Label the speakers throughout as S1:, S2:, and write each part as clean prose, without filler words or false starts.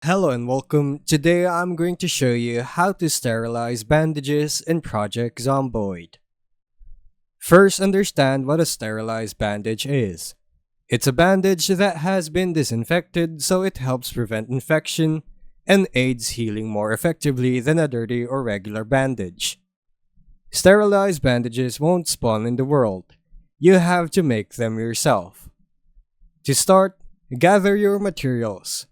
S1: Hello and welcome. Today I'm going to show you how to sterilize bandages in Project Zomboid. First, understand what a sterilized bandage is. It's a bandage that has been disinfected so it helps prevent infection and aids healing more effectively than a dirty or regular bandage. Sterilized bandages won't spawn in the world. You have to make them yourself. To start, gather your materials.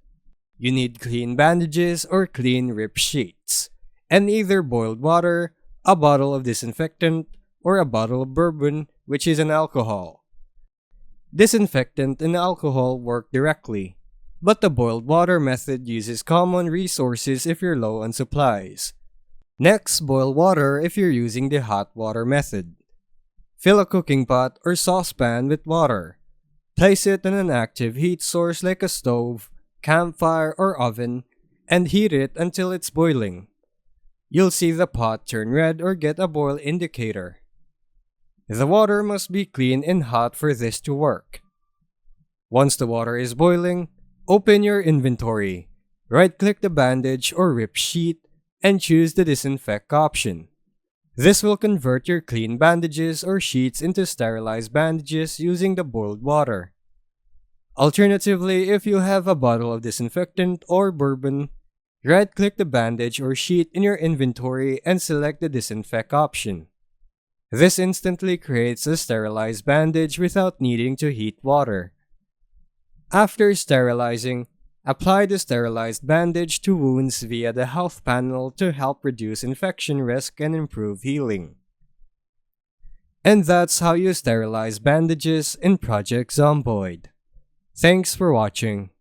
S1: You need clean bandages or clean rip sheets, and either boiled water, a bottle of disinfectant, or a bottle of bourbon, which is an alcohol. Disinfectant and alcohol work directly, but the boiled water method uses common resources if you're low on supplies. Next, boil water if you're using the hot water method. Fill a cooking pot or saucepan with water. Place it on an active heat source like a stove, campfire, or oven, and heat it until it's boiling. You'll see the pot turn red or get a boil indicator. The water must be clean and hot for this to work. Once the water is boiling, open your inventory, right-click the bandage or rip sheet, and choose the disinfect option. This will convert your clean bandages or sheets into sterilized bandages using the boiled water. Alternatively, if you have a bottle of disinfectant or bourbon, right-click the bandage or sheet in your inventory and select the disinfect option. This instantly creates a sterilized bandage without needing to heat water. After sterilizing, apply the sterilized bandage to wounds via the health panel to help reduce infection risk and improve healing. And that's how you sterilize bandages in Project Zomboid. Thanks for watching.